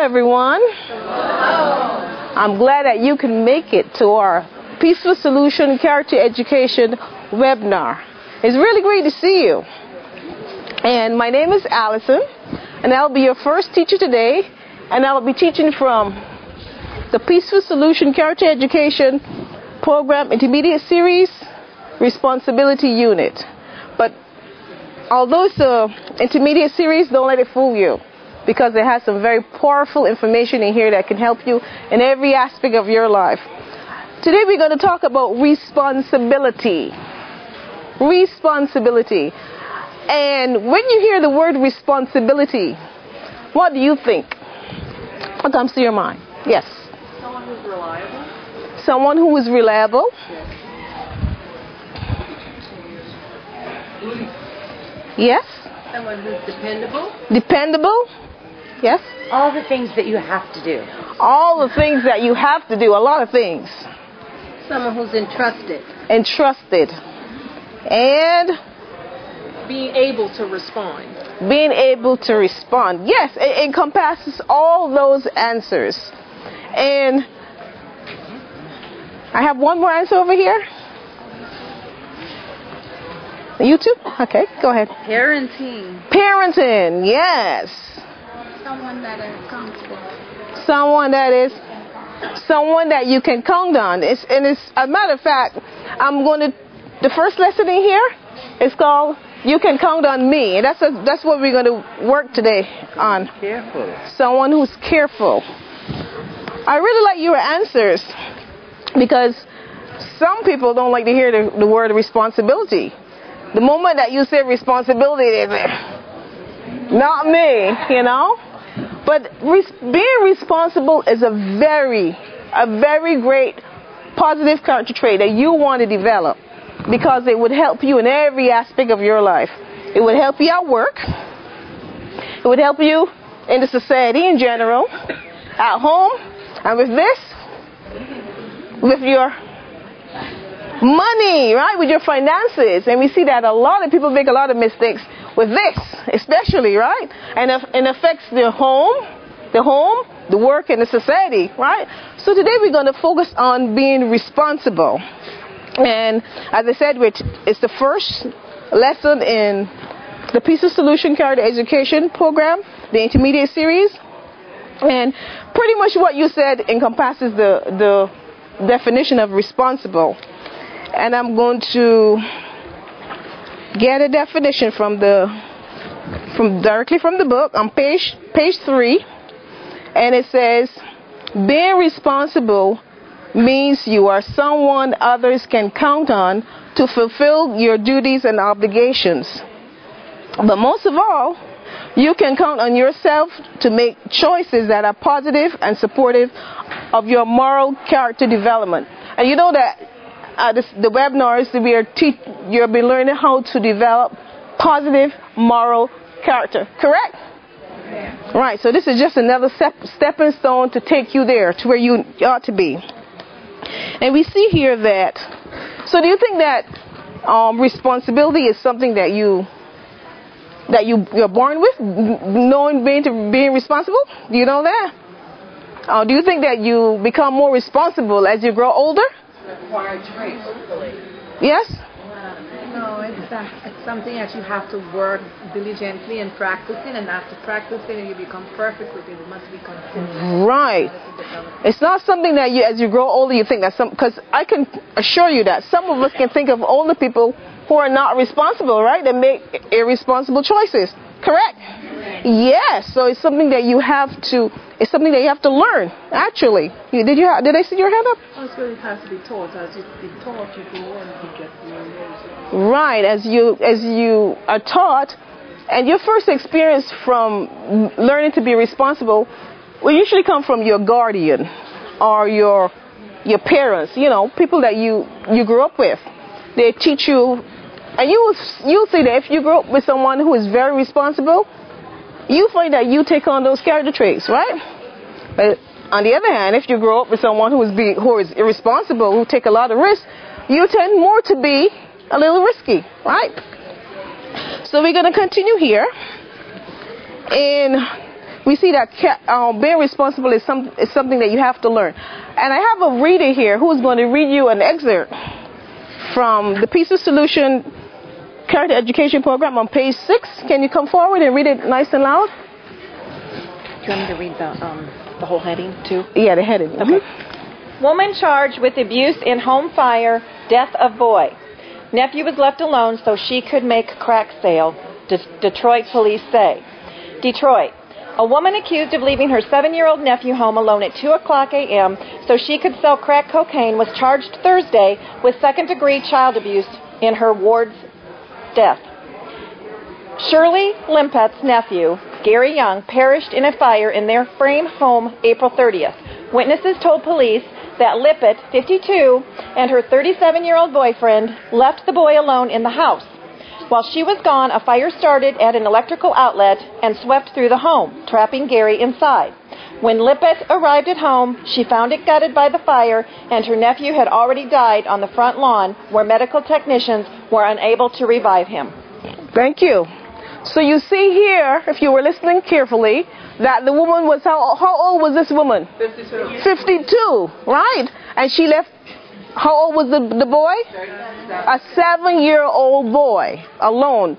everyone. I'm glad that you can make it to our Peaceful Solution Character Education webinar. It's really great to see you. And my name is Allison, and I'll be your first teacher today, and I'll be teaching from the Peaceful Solution Character Education Program Intermediate Series Responsibility Unit. But although it's an intermediate series, don't let it fool you, because it has some very powerful information in here that can help you in every aspect of your life. Today we're going to talk about responsibility. Responsibility. And when you hear the word responsibility, what do you think? What comes to your mind? Yes. Someone who's reliable. Someone who is reliable. Yes. Someone who's dependable. Dependable. Yes. All the things that you have to do. All the things that you have to do. A lot of things. Someone who's entrusted. Entrusted. And being able to respond. Being able to respond. Yes, it encompasses all those answers. And I have one more answer over here. You too? Okay, go ahead. Parenting. Parenting, yes. Someone that is accountable. Someone that you can count on. It's a matter of fact, the first lesson in here is called You Can Count on Me. And that's what we're going to work today on. Careful. Someone who's careful. I really like your answers, because some people don't like to hear the word responsibility. The moment that you say responsibility, they say, not me, you know. But being responsible is a very great positive character trait that you want to develop, because it would help you in every aspect of your life. It would help you at work. It would help you in the society in general, at home, and with your money, right? With your finances. And we see that a lot of people make a lot of mistakes with this, especially, right? And it affects the home, the work, and the society, right? So today we're going to focus on being responsible. And as I said, it's the first lesson in the Peaceful Solution Character Education Program, the intermediate series. And pretty much what you said encompasses the definition of responsible. And I'm going to get a definition directly from the book on page 3, and it says, being responsible means you are someone others can count on to fulfill your duties and obligations. But most of all, you can count on yourself to make choices that are positive and supportive of your moral character development. And you know that the webinars, you'll be learning how to develop positive moral character, correct? Yeah. Right, so this is just another stepping stone to take you there, to where you ought to be. And we see here that, so do you think that responsibility is something that you're born with, knowing being responsible? Do you know that? Do you think that you become more responsible as you grow older? Acquired trait. Yes? No, it's something that you have to work diligently and practicing, and after practicing you become perfect with it. It must be consistent. Right. It's not something that as you grow older you think because I can assure you that some of us can think of older people who are not responsible, right? They make irresponsible choices. Correct? Yes. So it's something that you have to learn, actually. Did I see your hand up? Also, it has to be taught. As you've been taught, you go on and get more. Right. As you are taught, and your first experience from learning to be responsible will usually come from your guardian or your parents, people that you grew up with. They teach you, and you'll see that if you grow up with someone who is very responsible, you find that you take on those character traits, right? But on the other hand, if you grow up with someone who is irresponsible, who take a lot of risks, you tend more to be a little risky, right? So we're going to continue here. And we see that being responsible is something that you have to learn. And I have a reader here who is going to read you an excerpt from the Peace Solution Character Education Program on page 6. Can you come forward and read it nice and loud? Do you want me to read the whole heading too? Yeah, the heading. Okay. Woman charged with abuse in home fire, death of boy. Nephew was left alone so she could make crack sale, Detroit police say. Detroit. A woman accused of leaving her 7-year-old nephew home alone at 2 o'clock a.m. so she could sell crack cocaine was charged Thursday with second-degree child abuse in her ward's death. Shirley Limpet's nephew, Gary Young, perished in a fire in their frame home April 30th. Witnesses told police that Lippett, 52, and her 37-year-old boyfriend left the boy alone in the house. While she was gone, a fire started at an electrical outlet and swept through the home, trapping Gary inside. When Lippett arrived at home, she found it gutted by the fire, and her nephew had already died on the front lawn, where medical technicians were unable to revive him. Thank you. So you see here, if you were listening carefully, that the woman was, how old was this woman? 52. 52, right? And she left, how old was the boy? A 7-year-old boy, alone.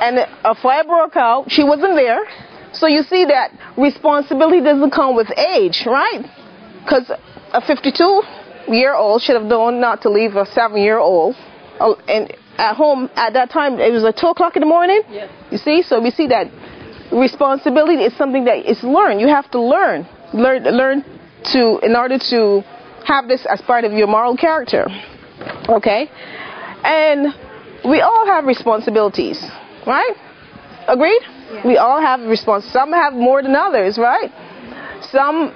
And a fire broke out. She wasn't there. So you see that responsibility doesn't come with age, right? Because a 52-year-old should have known not to leave a 7-year-old. And at home at that time, it was like 2 o'clock in the morning. Yes. You see? So we see that responsibility is something that is learned. You have to learn to, in order to have this as part of your moral character. Okay? And we all have responsibilities, right? Agreed? Yeah. We all have responsibilities. Some have more than others, right? Some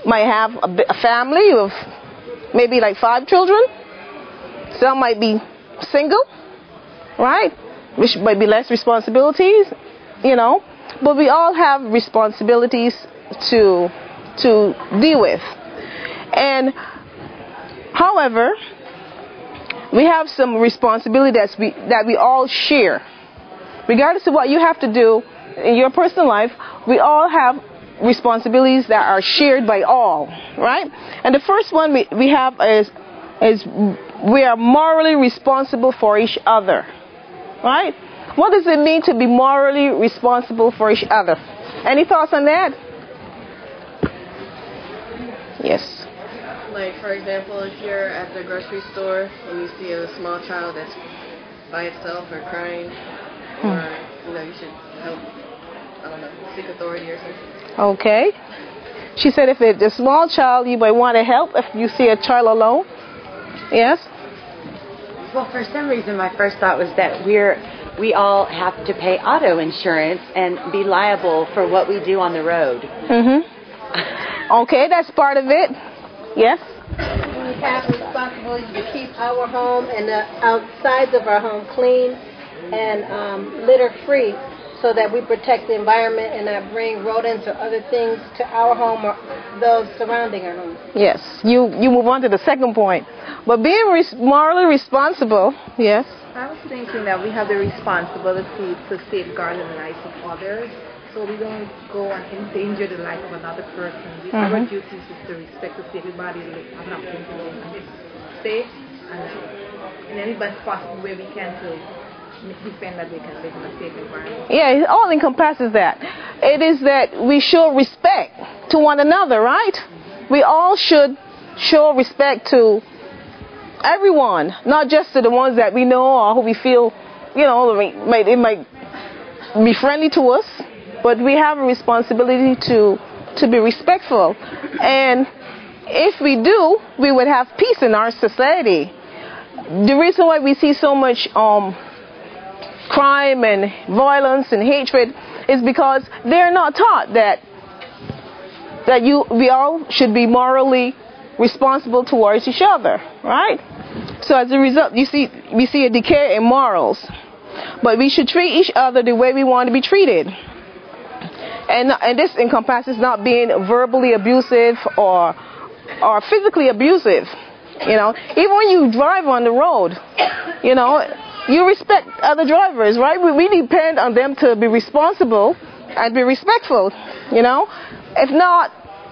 might have a family of maybe like 5 children. Some might be single, right? Which might be less responsibilities, you know. But we all have responsibilities to deal with. And however, we have some responsibility that we all share. Regardless of what you have to do in your personal life, we all have responsibilities that are shared by all, right? And the first one we have is we are morally responsible for each other, right? What does it mean to be morally responsible for each other? Any thoughts on that? Yes. Like, for example, if you're at the grocery store and you see a small child that's by itself or crying, or, you should help, I don't know, seek authority or something. Okay. She said if it's a small child, you might want to help if you see a child alone. Yes? Well, for some reason, my first thought was that we all have to pay auto insurance and be liable for what we do on the road. Mm-hmm. Okay, that's part of it. Yes? We have responsibility to keep our home and the outsides of our home clean and litter-free so that we protect the environment and not bring rodents or other things to our home or those surrounding our home. Yes. You move on to the second point. But being morally responsible, yes? I was thinking that we have the responsibility to safeguard the lives of others, so we don't go and endanger the life of another person. Our duty is to respect to see everybody have an opportunity to live safe and in any best possible way we can to defend that they can live in a safe environment. Yeah, it all encompasses that. It is that we show respect to one another, right? We all should show respect to everyone, not just to the ones that we know or who we feel, it might be friendly to us, but we have a responsibility to be respectful. And if we do, we would have peace in our society. The reason why we see so much crime and violence and hatred is because they're not taught that we all should be morally responsible towards each other, right? So as a result, we see a decay in morals. But we should treat each other the way we want to be treated. And this encompasses not being verbally abusive or physically abusive. Even when you drive on the road, you respect other drivers, right? We depend on them to be responsible and be respectful. you know? If not,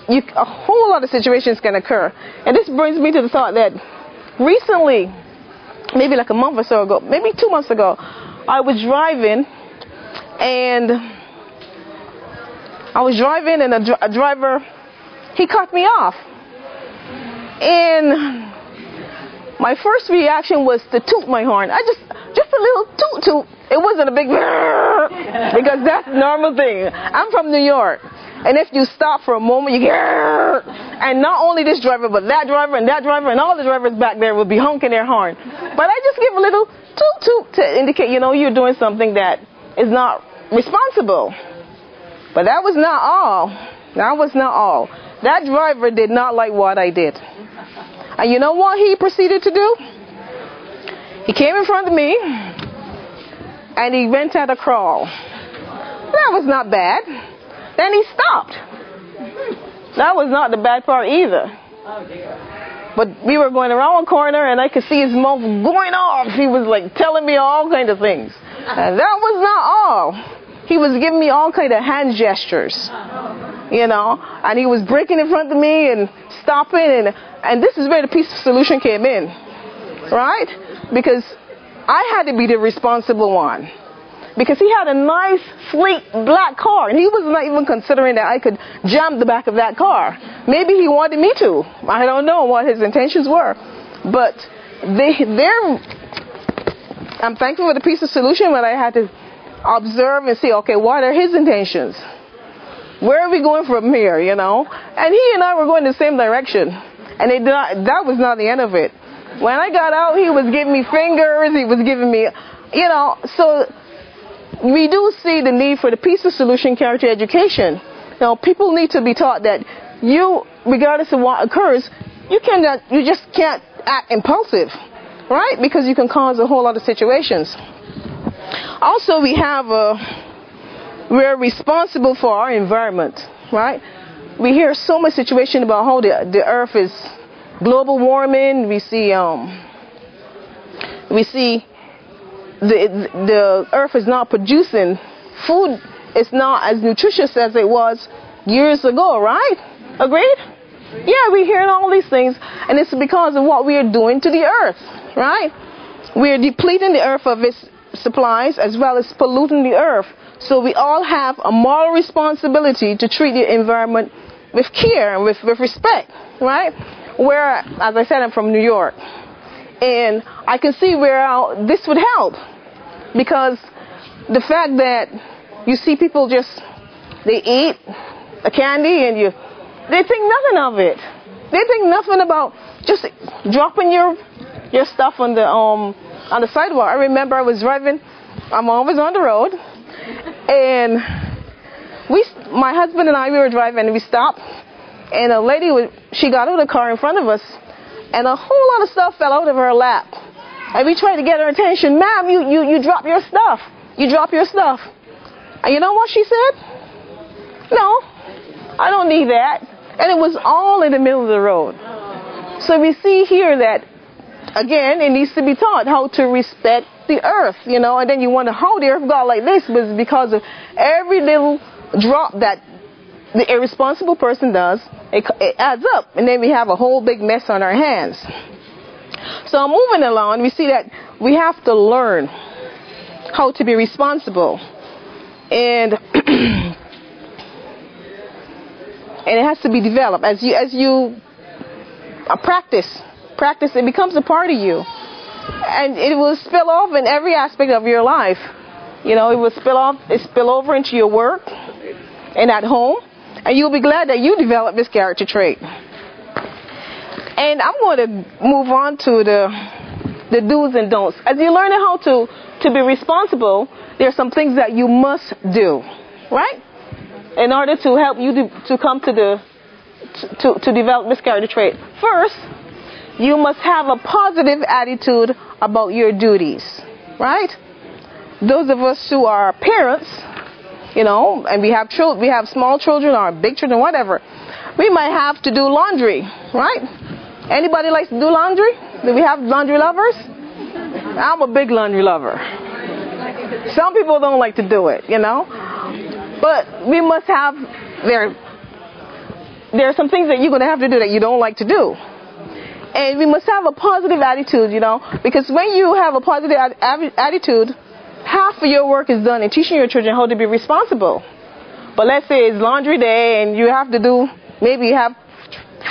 a whole lot of situations can occur. And this brings me to the thought that recently, maybe like a month or so ago, maybe 2 months ago, I was driving, and a driver, he cut me off. And my first reaction was to toot my horn. Just a little toot toot. It wasn't a big because that's the normal thing. I'm from New York. And if you stop for a moment, you get, and not only this driver, but that driver and that driver and all the drivers back there will be honking their horn. But I just give a little toot toot to indicate, you're doing something that is not responsible. But that was not all. That was not all. That driver did not like what I did. And you know what he proceeded to do? He came in front of me, and he went at a crawl. That was not bad. Then he stopped. That was not the bad part either. But we were going around a corner, and I could see his mouth going off. He was like telling me all kinds of things. And that was not all. He was giving me all kinds of hand gestures, and he was braking in front of me and stopping, and this is where the peace solution came in, right? Because I had to be the responsible one. Because he had a nice, sleek, black car, and he was not even considering that I could jam the back of that car. Maybe he wanted me to. I don't know what his intentions were. But I'm thankful for the peace solution, but I had to observe and see, okay, what are his intentions? Where are we going from here, And he and I were going the same direction. And that was not the end of it. When I got out, he was giving me fingers. He was giving me, So we do see the need for the peace solution character education. People need to be taught that regardless of what occurs, you just can't act impulsive, right? Because you can cause a whole lot of situations. Also, we're responsible for our environment, right? We hear so much situation about how the earth is global warming. We see the earth is not producing food. It's not as nutritious as it was years ago, right? Agreed? Yeah, we're hearing all these things, and it's because of what we are doing to the earth, right? We are depleting the earth of its supplies as well as polluting the earth. So we all have a moral responsibility to treat the environment with care and with respect, right? Where, as I said, I'm from New York, and I can see where this would help, because the fact that you see people they eat a candy and they think nothing of it. They think nothing about just dropping your stuff on the sidewalk. I remember I was driving. I'm always on the road, and my husband and I, we were driving, and we stopped, and a lady she got out of the car in front of us, and a whole lot of stuff fell out of her lap, and we tried to get her attention. Ma'am, you drop your stuff. You drop your stuff. And you know what she said? No, I don't need that. And it was all in the middle of the road. So we see here that, again, it needs to be taught how to respect the earth, and then you wonder how the earth got like this, but it's because of every little drop that the irresponsible person does, it adds up, and then we have a whole big mess on our hands. So moving along, we see that we have to learn how to be responsible, and it has to be developed as you practice, it becomes a part of you, and it will spill off in every aspect of your life. It will spill over into your work and at home, and you'll be glad that you developed this character trait. And I'm going to move on to the do's and don'ts. As you're learning how to be responsible, there are some things that you must do, right? In order to help you to come to develop this character trait. First, you must have a positive attitude about your duties, right? Those of us who are parents, and we have small children or big children, whatever, we might have to do laundry, right? Anybody likes to do laundry? Do we have laundry lovers? I'm a big laundry lover. Some people don't like to do it, But we must have there are some things that you're going to have to do that you don't like to do. And we must have a positive attitude, because when you have a positive attitude, half of your work is done in teaching your children how to be responsible. But let's say it's laundry day and you have to do, maybe you have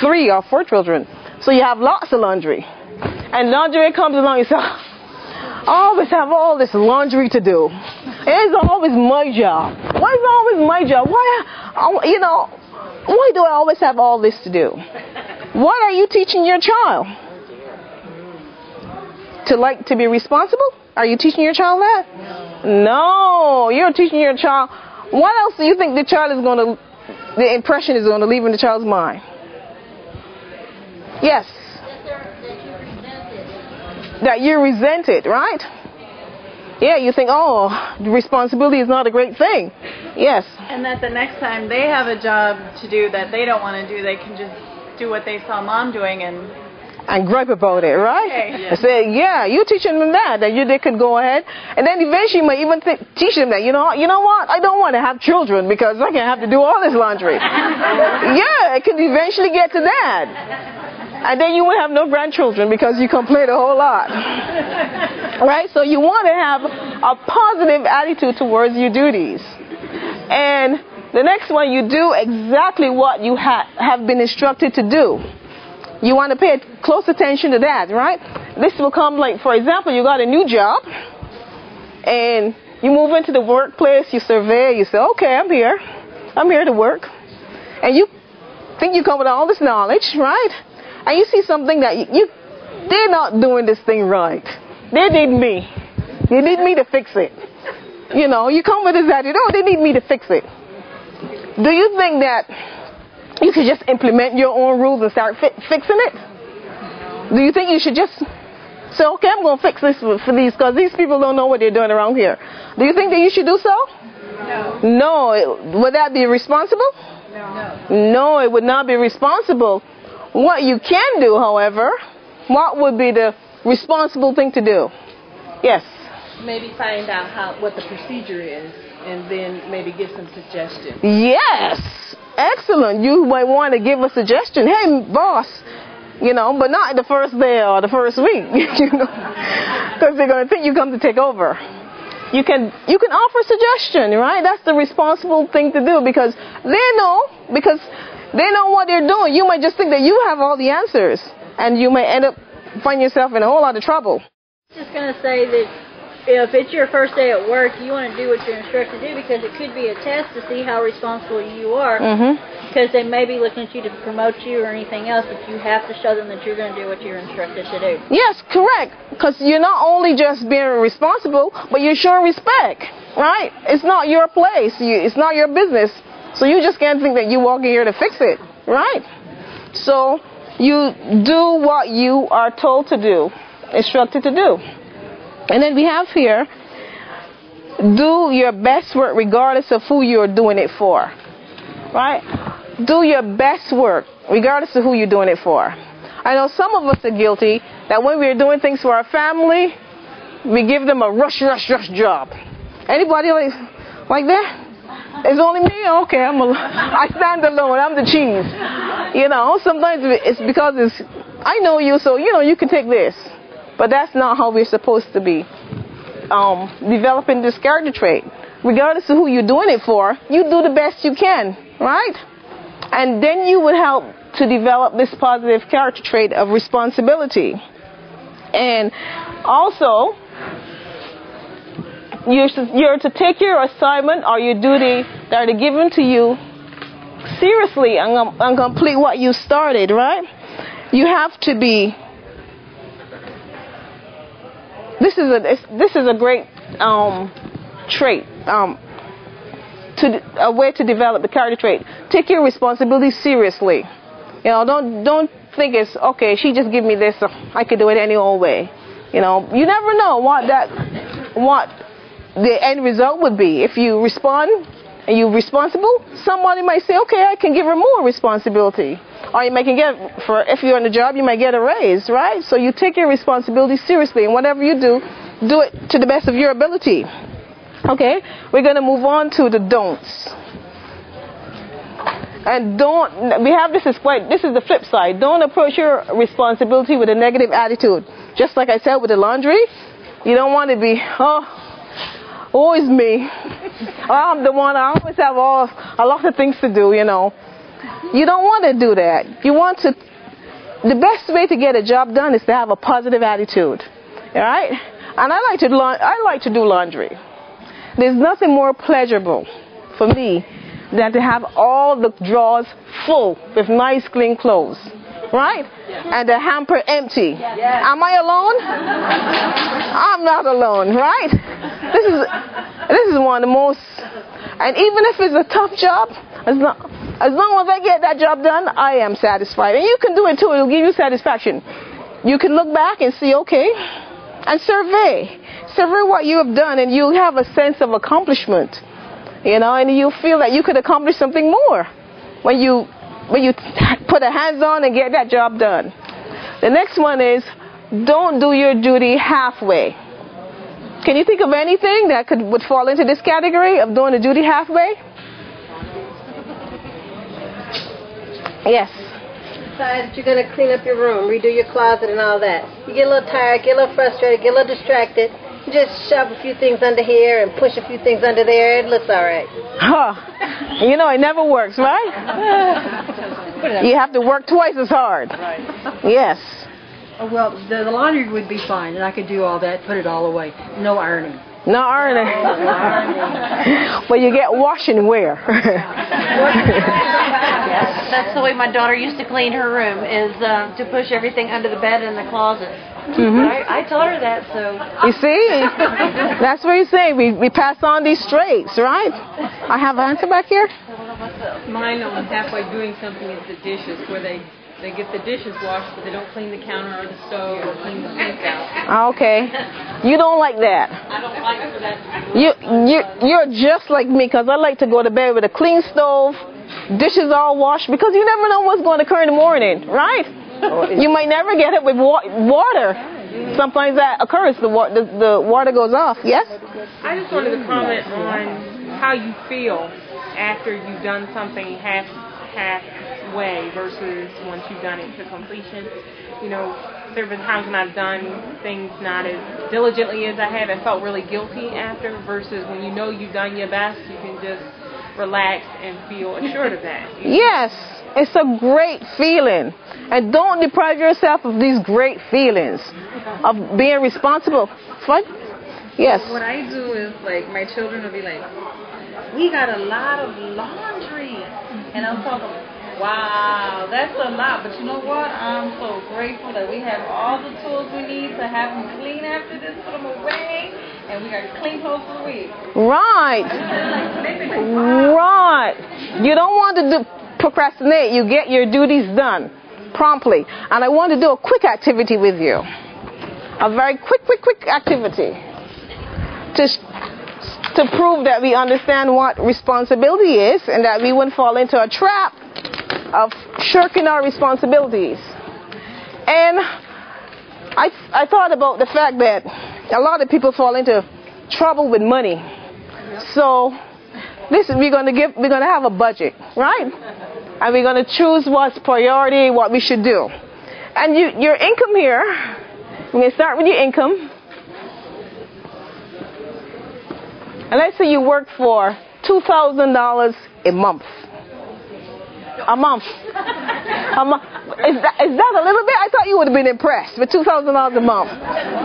3 or 4 children. So you have lots of laundry. And laundry comes along, you say, I always have all this laundry to do. It's always my job. Why is it always my job? Why do I always have all this to do? What are you teaching your child? To be responsible? Are you teaching your child that? No, you're teaching your child. What else do you think the impression is going to leave in the child's mind? Yes. That you resent it, right? Yeah, you think, responsibility is not a great thing. Yes. And that the next time they have a job to do that they don't want to do, they can just do what they saw mom doing and gripe about it, right? Okay. Yeah. Say, you're teaching them that they could go ahead. And then eventually you might even teach them that, you know what? I don't want to have children because I can have to do all this laundry. Yeah, it could eventually get to that. And then you would have no grandchildren because you complain a whole lot. Right? So you want to have a positive attitude towards your duties. And the next one, you do exactly what you have been instructed to do. You want to pay close attention to that, right? This will come like, for example, you got a new job. And you move into the workplace, you survey, you say, okay, I'm here to work. And you think you come with all this knowledge, right? And you see something that they're not doing this thing right. They need me. They need me to fix it. You come with this attitude, they need me to fix it. Do you think that you could just implement your own rules and start fixing it? Do you think you should just say, okay, I'm going to fix this for these because these people don't know what they're doing around here? Do you think that you should do so? No. Would that be responsible? No, it would not be responsible. What you can do, however, what would be the responsible thing to do? Yes? Maybe find out what the procedure is and then maybe give some suggestions. Yes! Excellent. You might want to give a suggestion. Hey, boss, but not the first day or the first week, because they're going to think you come to take over. You can offer suggestion, right? That's the responsible thing to do because they know what they're doing. You might just think that you have all the answers, and you may end up finding yourself in a whole lot of trouble. Just going to say that if it's your first day at work, you want to do what you're instructed to do because it could be a test to see how responsible you are. Because they may be looking at you to promote you or anything else, but you have to show them that you're going to do what you're instructed to do. Yes, correct. Because you're not only just being responsible, but you're showing respect, right? It's not your place. It's not your business. So you just can't think that you walk in here to fix it, right? So you do what you are told to do, instructed to do. And then we have here, do your best work regardless of who you're doing it for, right? Do your best work regardless of who you're doing it for. I know some of us are guilty that when we're doing things for our family, we give them a rush job. Anybody like that? It's only me? Okay, I stand alone. I'm the cheese. Sometimes it's because I know you, so, you can take this. But that's not how we're supposed to be developing this character trait. Regardless of who you're doing it for, you do the best you can, right? And then you would help to develop this positive character trait of responsibility. And also, you're to take your assignment or your duty that are given to you seriously and complete what you started, right? You have to be. This is a great trait, a way to develop the character trait. Take your responsibility seriously. Don't think it's okay. She just give me this, so I could do it any old way. You never know what the end result would be. If you respond and you're responsible, somebody might say, okay, I can give her more responsibility. Or you might if you're on the job, you might get a raise, right? So you take your responsibility seriously, and whatever you do it to the best of your ability. Okay, we're going to move on to the don'ts. And this is the flip side. Don't approach your responsibility with a negative attitude. Just like I said with the laundry, you don't want to be, always me. I'm the one, I always have a lot of things to do, You don't want to do that. The best way to get a job done is to have a positive attitude. All right? And I like to do laundry. There's nothing more pleasurable for me than to have all the drawers full with nice clean clothes, right? And the hamper empty. Am I alone? I'm not alone, right? This is one of the most, and even if it's a tough job, as long as I get that job done, I am satisfied. And you can do it too. It'll give you satisfaction. You can look back and see, okay, and survey what you have done, and you'll have a sense of accomplishment, and you feel that you could accomplish something more when you put a hands on and get that job done. The next one is, don't do your duty halfway. Can you think of anything that would fall into this category of doing the duty halfway? Yes. Decide that you're going to clean up your room, redo your closet and all that. You get a little tired, get a little frustrated, get a little distracted. You just shove a few things under here and push a few things under there. It looks all right. It never works, right? You have to work twice as hard. Right. Yes. Well, the laundry would be fine, and I could do all that, put it all away. No ironing. No ironing. Well, you get wash and wear. That's the way my daughter used to clean her room, is to push everything under the bed and the closet. I taught her that, so. You see? That's what you're saying. We pass on these traits, right? I have an answer back here. Mine on halfway doing something is the dishes, where they get the dishes washed, but they don't clean the counter or the stove or clean the sink out. Okay. You don't like that. I don't like it for that. You're just like me, because I like to go to bed with a clean stove, dishes all washed, because you never know what's going to occur in the morning, right? You might never get it with water. Sometimes that occurs. The water goes off. Yes? I just wanted to comment on how you feel after you've done something halfway versus once you've done it to completion. There have been times when I've done things not as diligently as I have and felt really guilty after, versus when you've done your best, you can just relax and feel assured of that. Yes, it's a great feeling. And don't deprive yourself of these great feelings of being responsible. What? Yes. What I do is, my children will be like, we got a lot of laundry. And I'm talking, wow, that's a lot. But you know what? I'm so grateful that we have all the tools we need to have them clean after this, put them away, and we got clean clothes for the week. Right. Right. You don't want to procrastinate. You get your duties done promptly. And I want to do a quick activity with you. A very quick activity to prove that we understand what responsibility is and that we wouldn't fall into a trap of shirking our responsibilities. And I thought about the fact that a lot of people fall into trouble with money. So we're going to have a budget, right? And we're going to choose what's priority, what we should do. And your income here, we're going to start with your income. And let's say you work for $2,000 a month. A month. Is that a little bit? I thought you would have been impressed with $2,000 a month.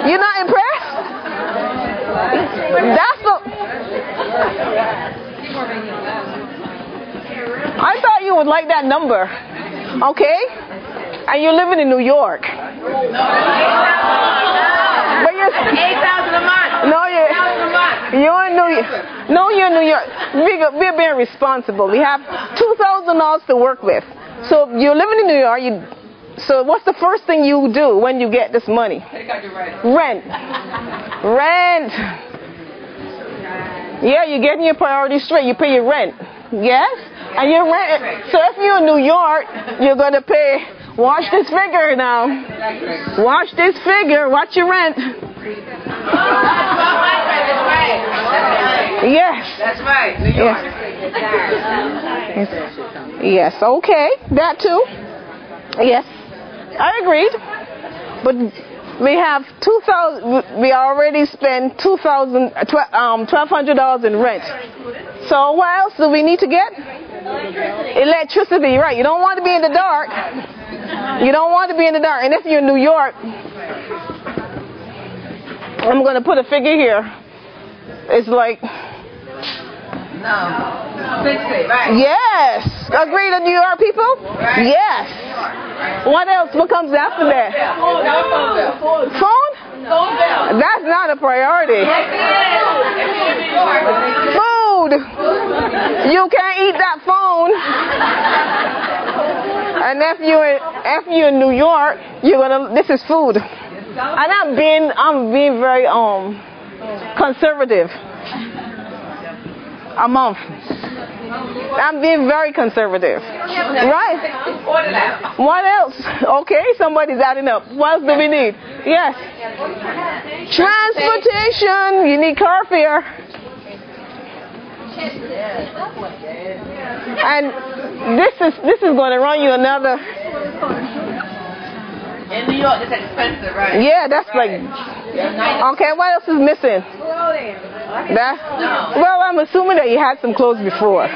You're not impressed? I thought you would like that number. Okay? And you're living in New York. But you're $8,000 a month. No, you're in New York. No, you're in New York. We're being responsible. We have $2,000 to work with. So you're living in New York. So what's the first thing you do when you get this money? Take out your rent. Rent. Yeah, you're getting your priorities straight. You pay your rent. Yes? And your rent. So if you're in New York, you're going to pay. Watch this figure now. Watch this figure. Watch your rent. Yes. That's right. New York. Yes, okay, that too. Yes, I agreed. But we have $2,000. We already spent $1,200 in rent. So what else do we need to get? Electricity, right? You don't want to be in the dark. You don't want to be in the dark. And if you're in New York, I'm going to put a figure here. It's like. No. 60, right? Yes. Agree to New York people? Right. Yes. What else? What comes after that? Phone? Phone? That's not a priority. Food. You can't eat that phone. And if you're in New York, this is food. And I'm being very conservative. A month. I'm being very conservative. Right? What else? Okay, somebody's adding up. What else do we need? Yes. Transportation. You need car fare. And this is going to run you another. In New York, it's expensive, right? Yeah, that's right. Okay, what else is missing? Well, I'm assuming that you had some clothes before. So,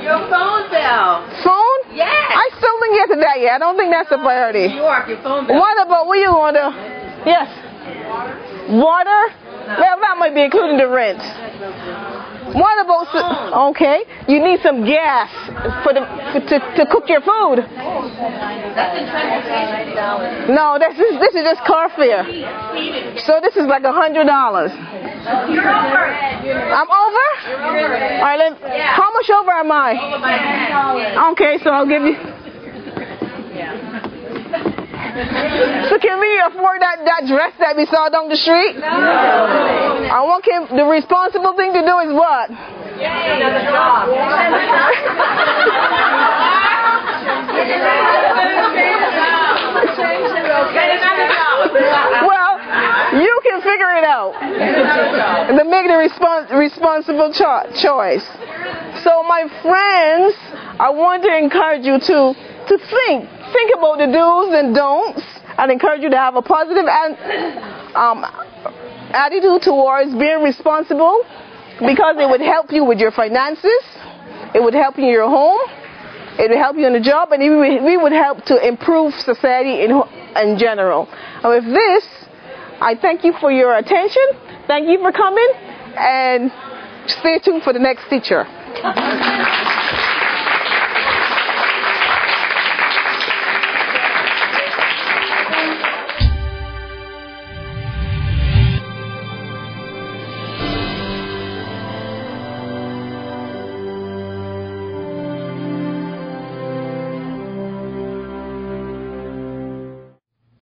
your phone bill. Phone? Yes. I still didn't get to that yet. I don't think that's a priority. New York, your phone bill. What about what you want to? Yes. Water? Well, that might be including the rent. What about? Okay, you need some gas to cook your food. That's in transportation. No, this is just car fare. So this is like $100. You're over. I'm over? All right, then. How much over am I? Okay, so I'll give you. So can we afford that dress that we saw down the street? No. I want the responsible thing to do is what? Another job. Well, you can figure it out. And then make the responsible choice. So my friends, I want to encourage you to think about the do's and don'ts, and encourage you to have a positive attitude towards being responsible, because it would help you with your finances, it would help you in your home, it would help you in the job, and we would help to improve society in general. And with this, I thank you for your attention. Thank you for coming, and stay tuned for the next teacher.